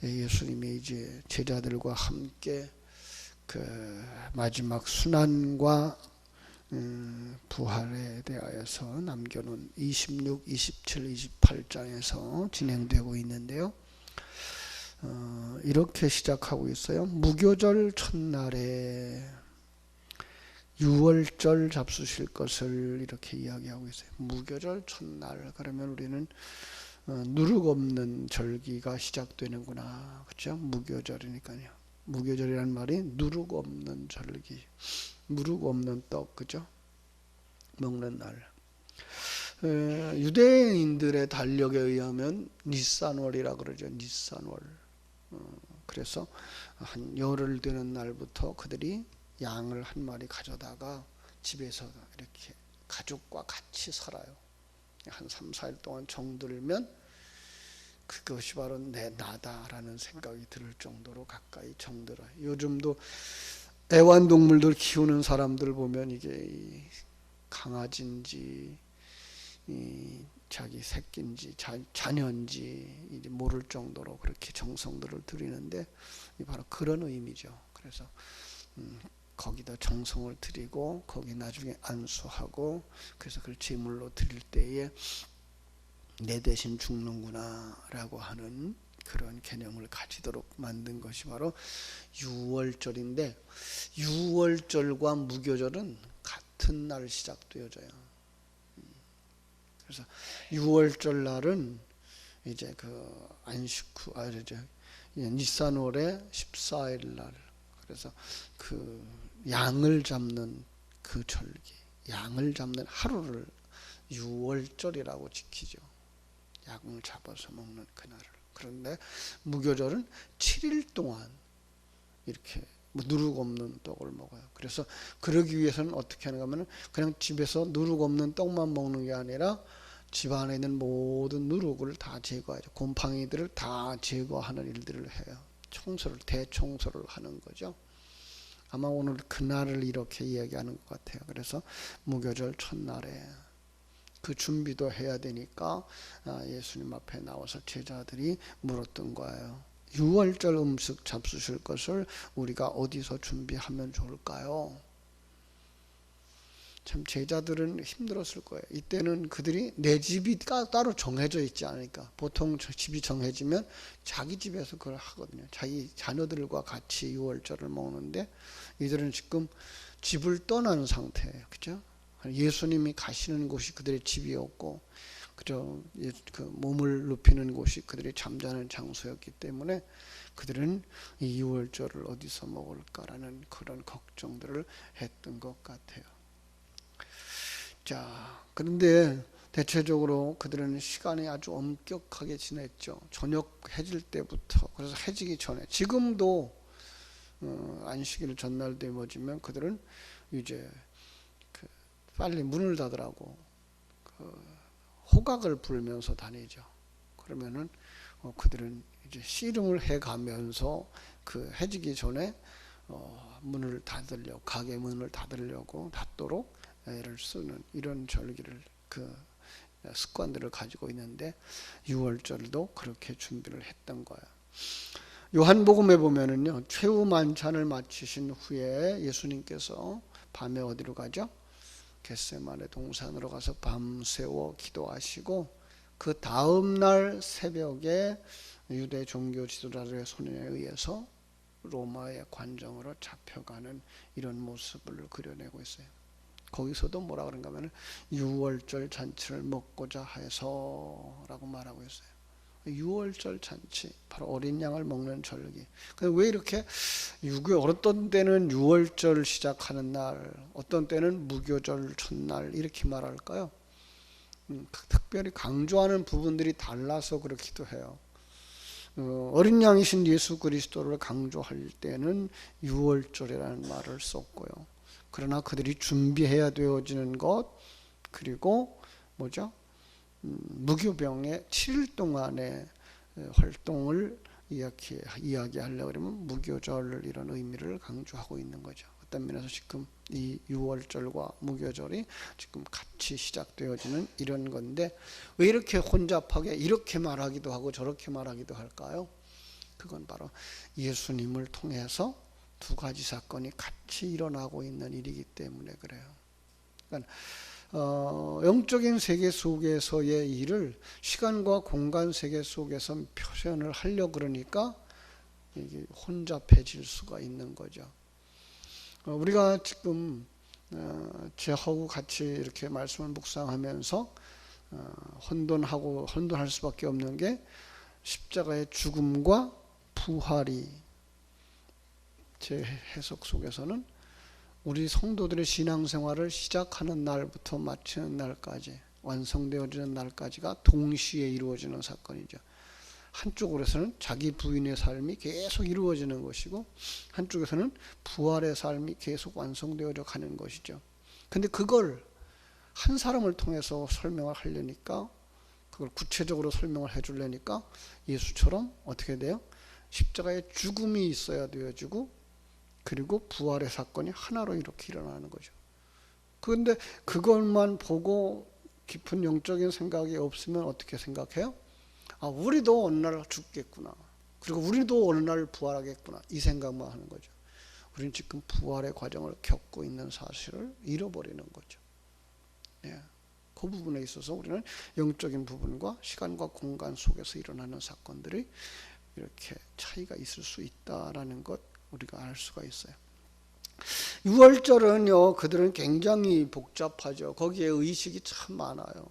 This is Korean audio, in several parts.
예수님이 이제 제자들과 함께 그 마지막 순환과 부활에 대하여서 남겨놓은 26, 27, 28장에서 진행되고 있는데요. 이렇게 시작하고 있어요. 무교절 첫날에 유월절 잡수실 것을 이렇게 이야기하고 있어요. 무교절 첫날, 그러면 우리는 누룩 없는 절기가 시작되는구나, 그렇죠? 무교절이니까요. 무교절이라는 말이 누룩 없는 절기, 누룩 없는 떡, 그죠? 먹는 날. 유대인들의 달력에 의하면 니산월이라 그러죠. 니산월. 그래서 한 열흘 되는 날부터 그들이 양을 한 마리 가져다가 집에서 이렇게 가족과 같이 살아요. 한 3, 4일 동안 정들면 그것이 바로 내 나다라는 생각이 들 정도로 가까이 정들어요. 요즘도 애완동물들 키우는 사람들 보면 이게 강아지인지 자기 새끼인지 자녀인지 이제 모를 정도로 그렇게 정성들을 들이는데 바로 그런 의미죠. 그래서 거기다 정성을 들이고 거기 나중에 안수하고 그래서 그걸 제물로 드릴 때에 내 대신 죽는구나 라고 하는 그런 개념을 가지도록 만든 것이 바로 유월절인데, 유월절과 무교절은 같은 날 시작되어져요. 그래서 유월절 날은 이제 그 안식 후, 니산월의 14일 날, 그래서 그 양을 잡는 그 절기, 양을 잡는 하루를 유월절이라고 지키죠. 양을 잡아서 먹는 그날을. 그런데 무교절은 7일 동안 이렇게 누룩 없는 떡을 먹어요. 그래서 그러기 위해서는 어떻게 하는가 하면 그냥 집에서 누룩 없는 떡만 먹는 게 아니라 집 안에 있는 모든 누룩을 다 제거하죠. 곰팡이들을 다 제거하는 일들을 해요. 청소를, 대청소를 하는 거죠. 아마 오늘 그날을 이렇게 이야기하는 것 같아요. 그래서 무교절 첫날에 그 준비도 해야 되니까 예수님 앞에 나와서 제자들이 물었던 거예요. 유월절 음식 잡수실 것을 우리가 어디서 준비하면 좋을까요? 참 제자들은 힘들었을 거예요. 이때는 그들이 내 집이 따로 정해져 있지 않으니까. 보통 집이 정해지면 자기 집에서 그걸 하거든요. 자기 자녀들과 같이 유월절을 먹는데 이들은 지금 집을 떠난 상태예요. 그죠? 예수님이 가시는 곳이 그들의 집이었고, 그저 그 몸을 눕히는 곳이 그들이 잠자는 장소였기 때문에 그들은 이 유월절을 어디서 먹을까라는 그런 걱정들을 했던 것 같아요. 자, 그런데 대체적으로 그들은 시간이 아주 엄격하게 지냈죠. 저녁 해질 때부터. 그래서 해지기 전에, 지금도 안식일 전날 되어지면 그들은 이제 빨리 문을 닫으라고 호각을 불면서 다니죠. 그러면은 그들은 이제 씨름을 해가면서 그 해지기 전에 문을 닫으려고, 가게 문을 닫도록 애를 쓰는 이런 절기를, 그 습관들을 가지고 있는데 유월절도 그렇게 준비를 했던 거예요. 요한복음에 보면은요, 최후 만찬을 마치신 후에 예수님께서 밤에 어디로 가죠? 겟세마네 동산으로 가서 밤새워 기도하시고 그 다음날 새벽에 유대 종교 지도자들의 손에 의해서 로마의 관정으로 잡혀가는 이런 모습을 그려내고 있어요. 거기서도 뭐라 그런가 하면 유월절 잔치를 먹고자 해서 라고 말하고 있어요. 유월절 잔치, 바로 어린 양을 먹는 절기. 왜 이렇게 어떤 때는 유월절 시작하는 날, 어떤 때는 무교절 첫날 이렇게 말할까요? 특별히 강조하는 부분들이 달라서 그렇기도 해요. 어린 양이신 예수 그리스도를 강조할 때는 유월절이라는 말을 썼고요. 그러나 그들이 준비해야 되어지는 것, 그리고 뭐죠? 무교병의 7일 동안의 활동을 이야기하려고 그러면 무교절 이런 의미를 강조하고 있는 거죠. 어떤 면에서 지금 이 유월절과 무교절이 지금 같이 시작되어지는 이런 건데 왜 이렇게 혼잡하게 이렇게 말하기도 하고 저렇게 말하기도 할까요? 그건 바로 예수님을 통해서 두 가지 사건이 같이 일어나고 있는 일이기 때문에 그래요. 그러니까 영적인 세계 속에서의 일을 시간과 공간 세계 속에서 표현을 하려 그러니까 이게 혼잡해질 수가 있는 거죠. 우리가 지금 제하고 같이 이렇게 말씀을 묵상하면서 혼돈할 수밖에 없는 게 십자가의 죽음과 부활이, 제 해석 속에서는 우리 성도들의 신앙생활을 시작하는 날부터 마치는 날까지, 완성되어지는 날까지가 동시에 이루어지는 사건이죠. 한쪽으로서는 자기 부인의 삶이 계속 이루어지는 것이고, 한쪽에서는 부활의 삶이 계속 완성되어져 가는 것이죠. 근데 그걸 한 사람을 통해서 설명을 하려니까, 그걸 구체적으로 설명을 해주려니까 예수처럼 어떻게 돼요? 십자가의 죽음이 있어야 되어지고, 그리고 부활의 사건이 하나로 이렇게 일어나는 거죠. 그런데 그것만 보고 깊은 영적인 생각이 없으면 어떻게 생각해요? 아, 우리도 어느 날 죽겠구나. 그리고 우리도 어느 날 부활하겠구나. 이 생각만 하는 거죠. 우리는 지금 부활의 과정을 겪고 있는 사실을 잃어버리는 거죠. 예. 그 부분에 있어서 우리는 영적인 부분과 시간과 공간 속에서 일어나는 사건들이 이렇게 차이가 있을 수 있다라는 것 우리가 알 수가 있어요. 유월절은요, 그들은 굉장히 복잡하죠. 거기에 의식이 참 많아요.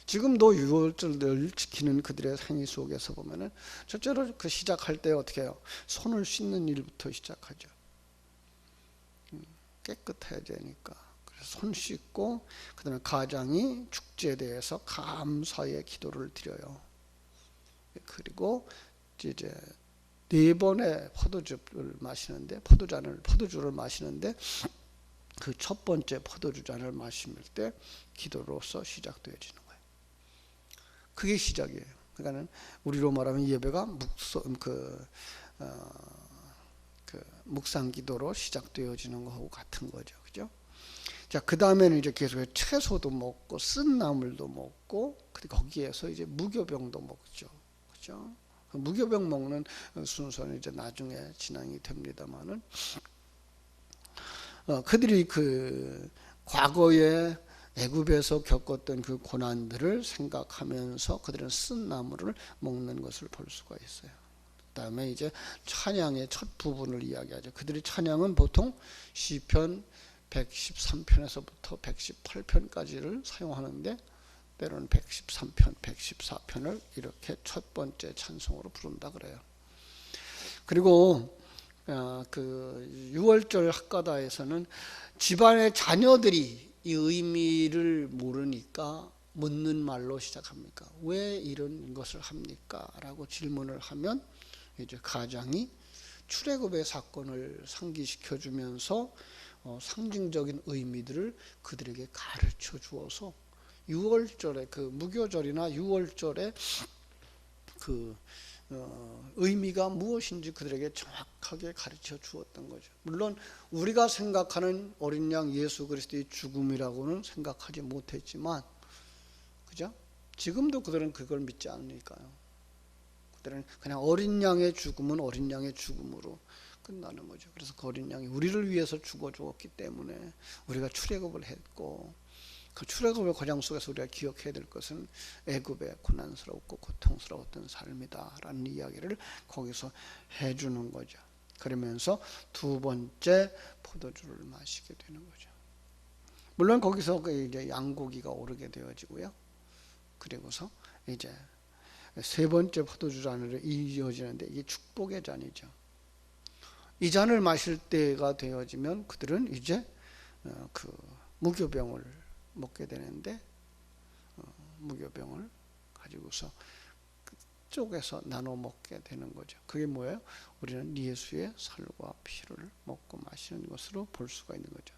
지금도 유월절을 지키는 그들의 행위 속에서 보면은 첫째로 그 시작할 때 어떻게 해요? 손을 씻는 일부터 시작하죠. 깨끗해야 되니까. 그래서 손 씻고, 그 다음에 가장이 축제에 대해서 감사의 기도를 드려요. 그리고 이제 4번의 포도주를 마시는데 그 첫 번째 포도주 잔을 마실 때 기도로서 시작되어지는 거예요. 그게 시작이에요. 그러니까는 우리로 말하면 예배가 묵상 기도로 시작되어지는 거하고 같은 거죠. 그죠? 자, 그 다음에는 이제 계속 채소도 먹고 쓴 나물도 먹고, 그리고 거기에서 이제 무교병도 먹죠. 그죠? 무교병 먹는 순서는 이제 나중에 진행이 됩니다만은, 그들이 그 과거에 애굽에서 겪었던 그 고난들을 생각하면서 그들은 쓴 나물을 먹는 것을 볼 수가 있어요. 그다음에 이제 찬양의 첫 부분을 이야기하죠. 그들이 찬양은 보통 시편 113편에서부터 118편까지를 사용하는데, 때로는 113편, 114편을 이렇게 첫 번째 찬송으로 부른다 그래요. 그리고 그 유월절 학가다에서는 집안의 자녀들이 이 의미를 모르니까 묻는 말로 시작합니까? 왜 이런 것을 합니까? 라고 질문을 하면 이제 가장이 출애굽의 사건을 상기시켜 주면서 상징적인 의미들을 그들에게 가르쳐 주어서 유월절에 그 무교절이나 유월절에 그 의미가 무엇인지 그들에게 정확하게 가르쳐 주었던 거죠. 물론 우리가 생각하는 어린 양 예수 그리스도의 죽음이라고는 생각하지 못했지만, 그죠? 지금도 그들은 그걸 믿지 않으니까요. 그들은 그냥 어린 양의 죽음은 어린 양의 죽음으로 끝나는 거죠. 그래서 그 어린 양이 우리를 위해서 죽어 주었기 때문에 우리가 출애굽을 했고, 그 출애굽의 과정 속에서 우리가 기억해야 될 것은 애굽의 고난스럽고 고통스러웠던 삶이다라는 이야기를 거기서 해주는 거죠. 그러면서 두 번째 포도주를 마시게 되는 거죠. 물론 거기서 이제 양고기가 오르게 되어지고요. 그리고서 이제 세 번째 포도주 잔으로 이어지는데, 이게 축복의 잔이죠. 이 잔을 마실 때가 되어지면 그들은 이제 그 무교병을 먹게 되는데, 무교병을 가지고서 그쪽에서 나눠 먹게 되는 거죠. 그게 뭐예요? 우리는 예수의 살과 피를 먹고 마시는 것으로 볼 수가 있는 거죠.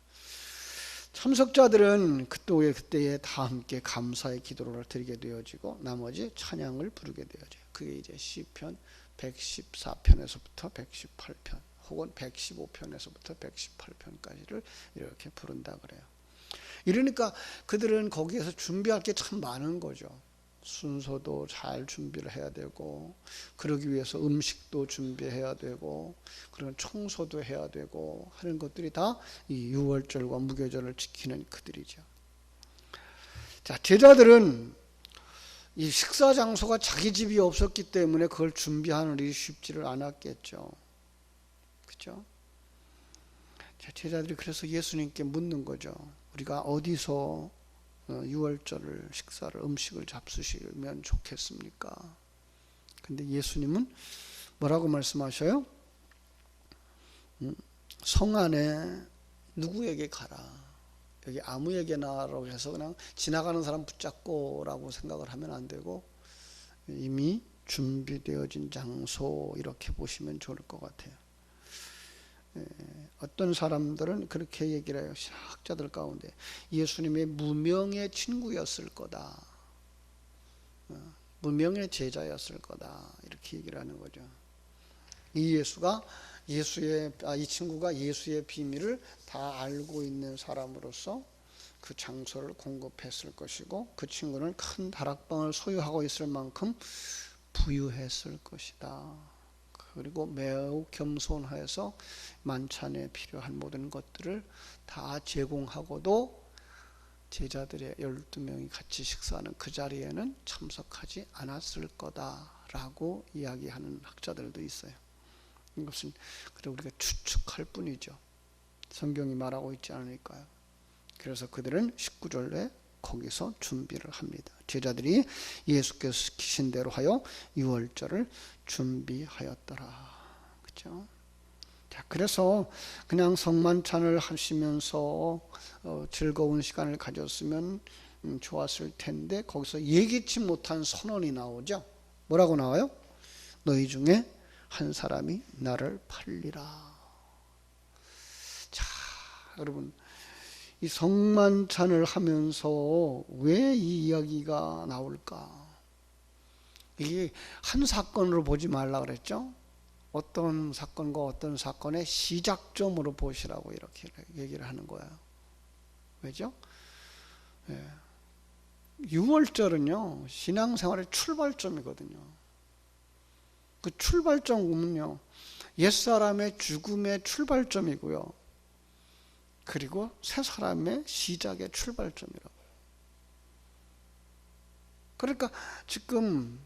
참석자들은 그때에 다 함께 감사의 기도를 드리게 되어지고, 나머지 찬양을 부르게 되어져요. 그게 이제 시편 114편에서부터 118편 혹은 115편에서부터 118편까지를 이렇게 부른다 그래요. 이러니까 그들은 거기에서 준비할 게 참 많은 거죠. 순서도 잘 준비를 해야 되고, 그러기 위해서 음식도 준비해야 되고, 그런 청소도 해야 되고 하는 것들이 다 이 유월절과 무교절을 지키는 그들이죠. 자, 제자들은 이 식사 장소가 자기 집이 없었기 때문에 그걸 준비하는 일이 쉽지를 않았겠죠. 그렇죠? 자, 제자들이 그래서 예수님께 묻는 거죠. 우리가 어디서 유월절 식사를 음식을 잡수시면 좋겠습니까? 근데 예수님은 뭐라고 말씀하셔요? 성 안에 누구에게 가라. 여기 아무에게나라고 해서 그냥 지나가는 사람 붙잡고라고 생각을 하면 안 되고, 이미 준비되어진 장소 이렇게 보시면 좋을 것 같아요. 어떤 사람들은 그렇게 얘기를 해요. 학자들 가운데 예수님의 무명의 친구였을 거다, 무명의 제자였을 거다, 이렇게 얘기를 하는 거죠. 이 친구가 예수의 비밀을 다 알고 있는 사람으로서 그 장소를 공급했을 것이고, 그 친구는 큰 다락방을 소유하고 있을 만큼 부유했을 것이다. 그리고 매우 겸손해서 만찬에 필요한 모든 것들을 다 제공하고도 제자들의 12명이 같이 식사하는 그 자리에는 참석하지 않았을 거다라고 이야기하는 학자들도 있어요. 이것은 그래도 우리가 추측할 뿐이죠. 성경이 말하고 있지 않으니까요. 그래서 그들은 19절에 거기서 준비를 합니다. 제자들이 예수께서 시키신 대로 하여 유월절을 준비하였더라. 그렇죠? 자, 그래서 그냥 성만찬을 하시면서 즐거운 시간을 가졌으면 좋았을 텐데, 거기서 예기치 못한 선언이 나오죠. 뭐라고 나와요? 너희 중에 한 사람이 나를 팔리라. 자, 여러분, 이 성만찬을 하면서 왜 이 이야기가 나올까? 이게 한 사건으로 보지 말라 그랬죠? 어떤 사건과 어떤 사건의 시작점으로 보시라고 이렇게 얘기를 하는 거예요. 왜죠? 예. 유월절은요, 신앙생활의 출발점이거든요. 그 출발점은요, 옛사람의 죽음의 출발점이고요, 그리고 새 사람의 시작의 출발점이라고. 그러니까 지금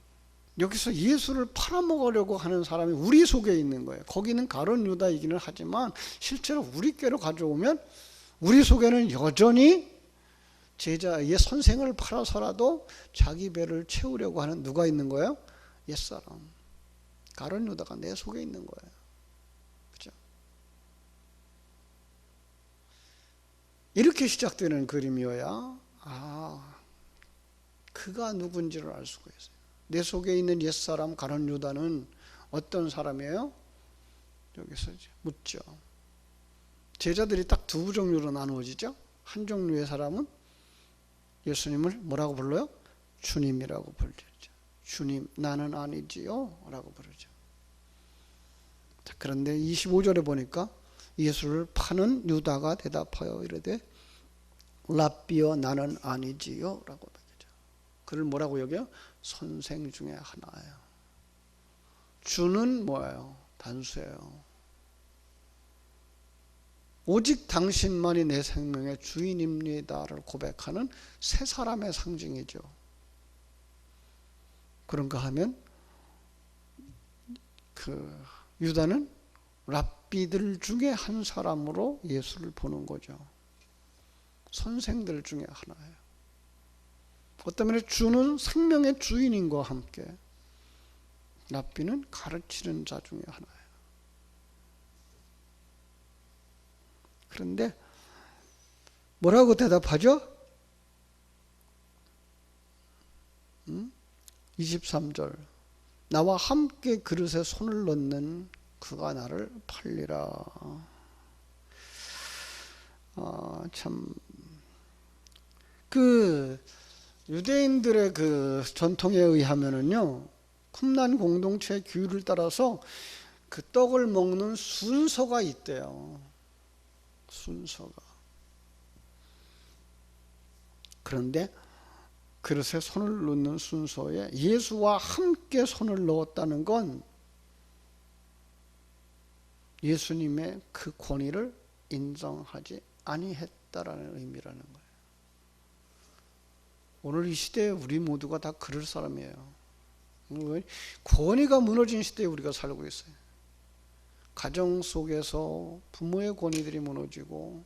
여기서 예수를 팔아먹으려고 하는 사람이 우리 속에 있는 거예요. 거기는 가룟 유다이기는 하지만 실제로 우리께로 가져오면 우리 속에는 여전히 제자의 선생을 팔아서라도 자기 배를 채우려고 하는 누가 있는 거예요? 옛사람. 가룟 유다가 내 속에 있는 거예요. 그죠? 이렇게 시작되는 그림이어야 그가 누군지를 알 수가 있어요. 내 속에 있는 옛사람 가룟 유다는 어떤 사람이에요? 여기서 묻죠. 제자들이 딱 두 종류로 나누어지죠. 한 종류의 사람은 예수님을 뭐라고 불러요? 주님이라고 불리죠. 주님, 나는 아니지요 라고 부르죠. 자, 그런데 25절에 보니까 예수를 파는 유다가 대답하여 이르되 랍비여, 나는 아니지요 라고 얘기하죠. 그를 뭐라고 여겨요? 선생 중에 하나예요. 주는 뭐예요? 단수예요. 오직 당신만이 내 생명의 주인입니다를 고백하는 새 사람의 상징이죠. 그런가 하면 그 유다는 랍비들 중에 한 사람으로 예수를 보는 거죠. 선생들 중에 하나예요. 어떤 면에 주는 생명의 주인인과 함께 랍비는 가르치는 자 중에 하나예요. 그런데 뭐라고 대답하죠? 23절, 나와 함께 그릇에 손을 넣는 그가 나를 팔리라. 참, 그 유대인들의 그 전통에 의하면은요, 쿰란 공동체의 규율을 따라서 그 떡을 먹는 순서가 있대요. 순서가. 그런데 그릇에 손을 넣는 순서에 예수와 함께 손을 넣었다는 건 예수님의 그 권위를 인정하지 아니했다라는 의미라는 거예요. 오늘 이 시대에 우리 모두가 다 그럴 사람이에요. 권위가 무너진 시대에 우리가 살고 있어요. 가정 속에서 부모의 권위들이 무너지고,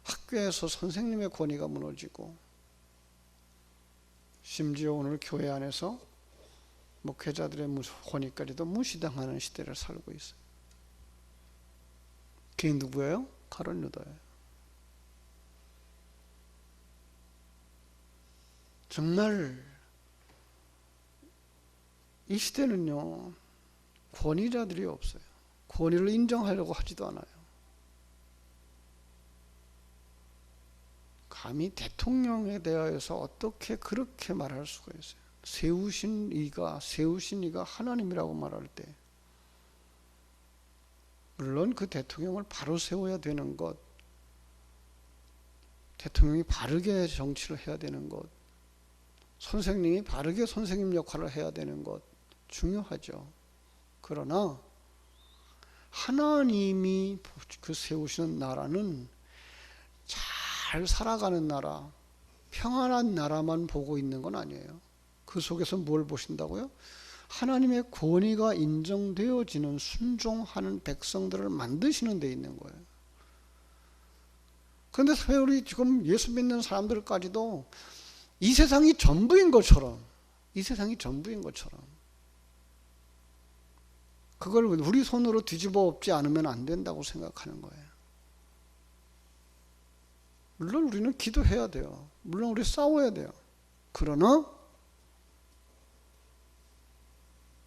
학교에서 선생님의 권위가 무너지고, 심지어 오늘 교회 안에서 목회자들의 권위까지도 무시당하는 시대를 살고 있어요. 그게 누구예요? 가룟 유다예요. 정말 이 시대는요, 권위자들이 없어요. 권위를 인정하려고 하지도 않아요. 감히 대통령에 대하여서 어떻게 그렇게 말할 수가 있어요? 세우신 이가 하나님이라고 말할 때, 물론 그 대통령을 바로 세워야 되는 것, 대통령이 바르게 정치를 해야 되는 것, 선생님이 바르게 선생님 역할을 해야 되는 것 중요하죠. 그러나 하나님이 그 세우시는 나라는 잘 살아가는 나라, 평안한 나라만 보고 있는 건 아니에요. 그 속에서 뭘 보신다고요? 하나님의 권위가 인정되어지는 순종하는 백성들을 만드시는 데 있는 거예요. 그런데 우리 지금 예수 믿는 사람들까지도 이 세상이 전부인 것처럼, 그걸 우리 손으로 뒤집어 엎지 않으면 안 된다고 생각하는 거예요. 물론 우리는 기도해야 돼요. 물론 우리 싸워야 돼요. 그러나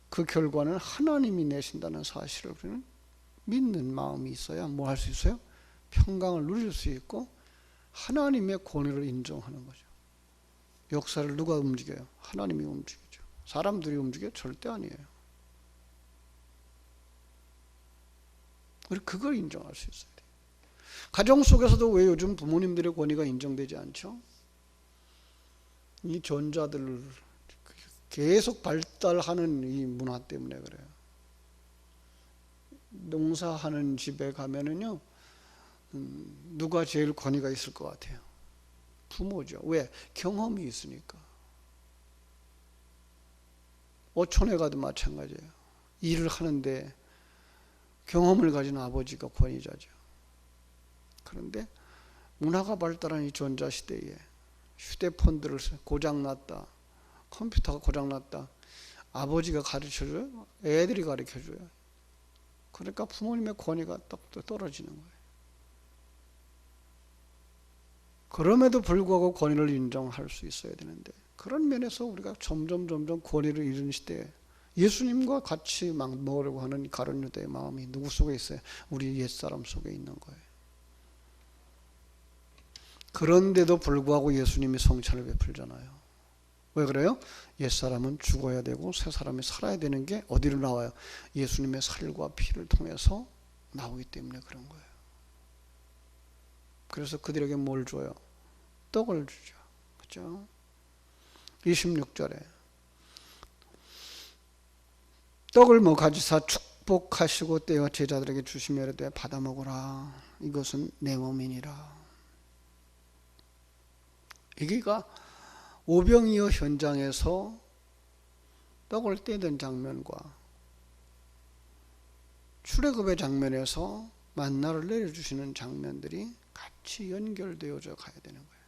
그 결과는 하나님이 내신다는 사실을 우리는 믿는 마음이 있어야 뭐 할 수 있어요? 평강을 누릴 수 있고 하나님의 권위를 인정하는 거죠. 역사를 누가 움직여요? 하나님이 움직이죠. 사람들이 움직여요? 절대 아니에요. 우리 그걸 인정할 수 있어야 돼요. 가정 속에서도 왜 요즘 부모님들의 권위가 인정되지 않죠? 이 전자들 계속 발달하는 이 문화 때문에 그래요. 농사하는 집에 가면은요, 누가 제일 권위가 있을 것 같아요? 부모죠. 왜? 경험이 있으니까. 어촌에 가도 마찬가지예요. 일을 하는데 경험을 가진 아버지가 권위자죠. 그런데 문화가 발달한 이 전자시대에 휴대폰들을 고장났다, 컴퓨터가 고장났다, 아버지가 가르쳐줘요? 애들이 가르쳐줘요? 그러니까 부모님의 권위가 또 떨어지는 거예요. 그럼에도 불구하고 권위를 인정할 수 있어야 되는데, 그런 면에서 우리가 점점 권위를 잃은 시대에 예수님과 같이 막 먹으려고 하는 가룟 유다의 마음이 누구 속에 있어요? 우리 옛사람 속에 있는 거예요. 그런데도 불구하고 예수님이 성찬을 베풀잖아요. 왜 그래요? 옛사람은 죽어야 되고 새 사람이 살아야 되는 게 어디로 나와요? 예수님의 살과 피를 통해서 나오기 때문에 그런 거예요. 그래서 그들에게 뭘 줘요? 떡을 주죠. 그렇죠? 26절에 떡을 가지사 축복하시고 떼어 제자들에게 주시며 이르되 받아 먹으라. 이것은 내 몸이니라. 이게가 오병이어 현장에서 떡을 떼던 장면과 출애굽의 장면에서 만나를 내려주시는 장면들이 같이 연결되어져 가야 되는 거예요.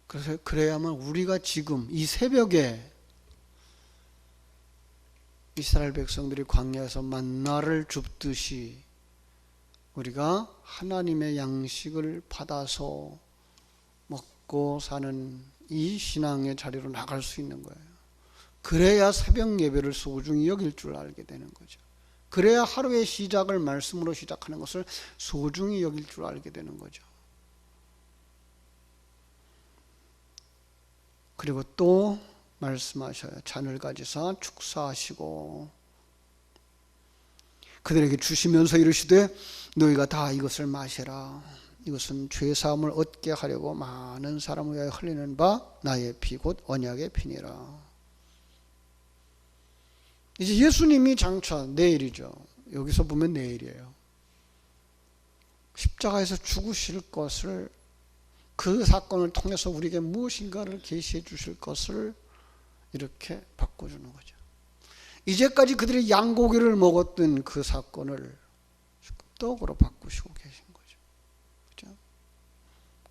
그래서 그래야만 우리가 지금 이 새벽에 이스라엘 백성들이 광야에서 만나를 줍듯이 우리가 하나님의 양식을 받아서 먹고 사는 이 신앙의 자리로 나갈 수 있는 거예요. 그래야 새벽 예배를 소중히 여길 줄 알게 되는 거죠. 그래야 하루의 시작을 말씀으로 시작하는 것을 소중히 여길 줄 알게 되는 거죠. 그리고 또 말씀하셔요. 잔을 가지사 축사하시고 그들에게 주시면서 이르시되 너희가 다 이것을 마시라. 이것은 죄사함을 얻게 하려고 많은 사람을 위하여 흘리는 바 나의 피 곧 언약의 피니라. 이제 예수님이 장차 내일이죠. 여기서 보면 내일이에요. 십자가에서 죽으실 것을, 그 사건을 통해서 우리에게 무엇인가를 계시해 주실 것을 이렇게 바꿔주는 거죠. 이제까지 그들이 양고기를 먹었던 그 사건을 떡으로 바꾸시고 계신 거죠. 그렇죠?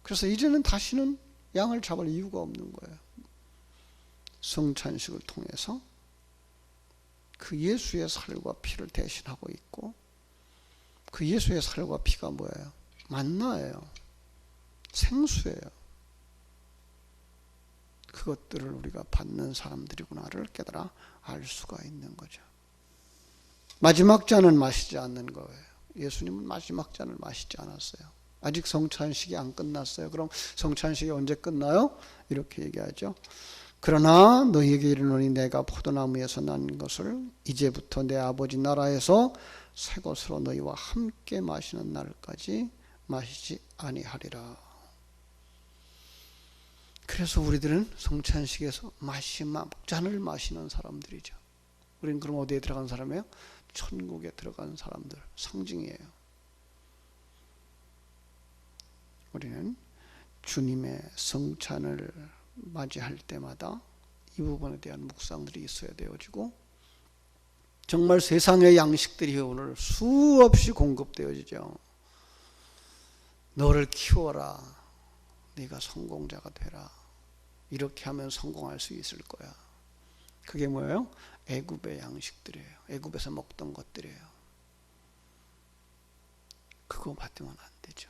그래서 이제는 다시는 양을 잡을 이유가 없는 거예요. 성찬식을 통해서 그 예수의 살과 피를 대신하고 있고, 그 예수의 살과 피가 뭐예요? 만나예요. 생수예요. 그것들을 우리가 받는 사람들이구나를 깨달아 알 수가 있는 거죠. 마지막 잔은 마시지 않는 거예요. 예수님은 마지막 잔을 마시지 않았어요. 아직 성찬식이 안 끝났어요. 그럼 성찬식이 언제 끝나요? 이렇게 얘기하죠. 그러나 너희에게 이르노니 내가 포도나무에서 난 것을 이제부터 내 아버지 나라에서 새 것으로 너희와 함께 마시는 날까지 마시지 아니하리라. 그래서 우리들은 성찬식에서 마지막 잔을 마시는 사람들이죠. 우리는 그럼 어디에 들어간 사람이에요? 천국에 들어간 사람들, 상징이에요. 우리는 주님의 성찬을 맞이할 때마다 이 부분에 대한 묵상들이 있어야 되어지고, 정말 세상의 양식들이 오늘 수없이 공급되어지죠. 너를 키워라. 네가 성공자가 되라. 이렇게 하면 성공할 수 있을 거야. 그게 뭐예요? 애굽의 양식들이에요. 애굽에서 먹던 것들이에요. 그거 받으면 안 되죠.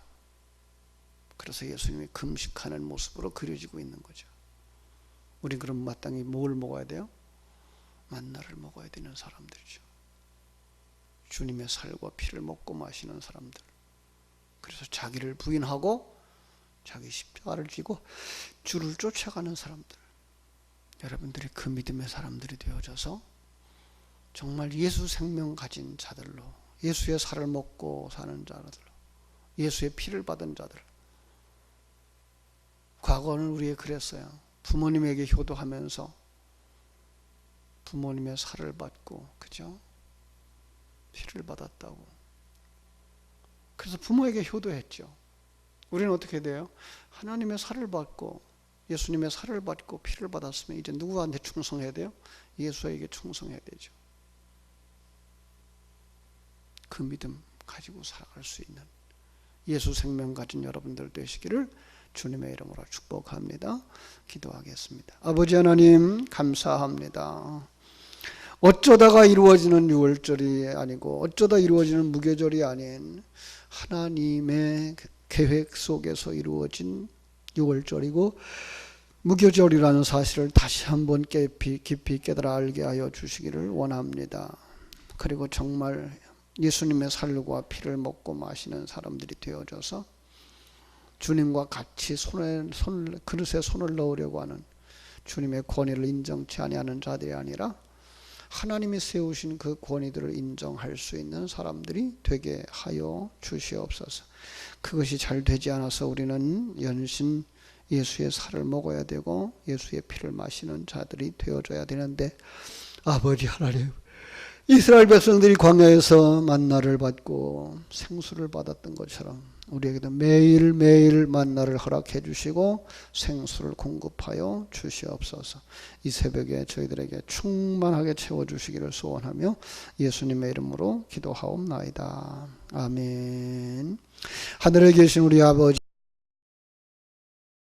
그래서 예수님이 금식하는 모습으로 그려지고 있는 거죠. 우리 그럼 마땅히 뭘 먹어야 돼요? 만나를 먹어야 되는 사람들이죠. 주님의 살과 피를 먹고 마시는 사람들. 그래서 자기를 부인하고 자기 십자가를 지고 주를 쫓아가는 사람들. 여러분들이 그 믿음의 사람들이 되어져서 정말 예수 생명 가진 자들로, 예수의 살을 먹고 사는 자들로, 예수의 피를 받은 자들. 과거는 우리에 그랬어요. 부모님에게 효도하면서 부모님의 살을 받고, 그죠? 피를 받았다고. 그래서 부모에게 효도했죠. 우리는 어떻게 돼요? 하나님의 살을 받고 예수님의 살을 받고 피를 받았으면 이제 누구한테 충성해야 돼요? 예수에게 충성해야 되죠. 그 믿음 가지고 살아갈 수 있는 예수 생명 가진 여러분들 되시기를 주님의 이름으로 축복합니다. 기도하겠습니다. 아버지 하나님 감사합니다. 어쩌다가 이루어지는 유월절이 아니고 어쩌다 이루어지는 무교절이 아닌 하나님의 계획 속에서 이루어진 유월절이고 무교절이라는 사실을 다시 한번 깊이 깨달아 알게 하여 주시기를 원합니다. 그리고 정말 예수님의 살과 피를 먹고 마시는 사람들이 되어져서 주님과 같이 그릇에 손을 넣으려고 하는 주님의 권위를 인정치 아니하는 자들이 아니라 하나님이 세우신 그 권위들을 인정할 수 있는 사람들이 되게 하여 주시옵소서. 그것이 잘 되지 않아서 우리는 연신 예수의 살을 먹어야 되고 예수의 피를 마시는 자들이 되어줘야 되는데, 아버지 하나님, 이스라엘 백성들이 광야에서 만나를 받고 생수를 받았던 것처럼 우리에게도 매일매일 만나를 허락해 주시고 생수를 공급하여 주시옵소서. 이 새벽에 저희들에게 충만하게 채워주시기를 소원하며 예수님의 이름으로 기도하옵나이다. 아멘. 하늘에 계신 우리 아버지,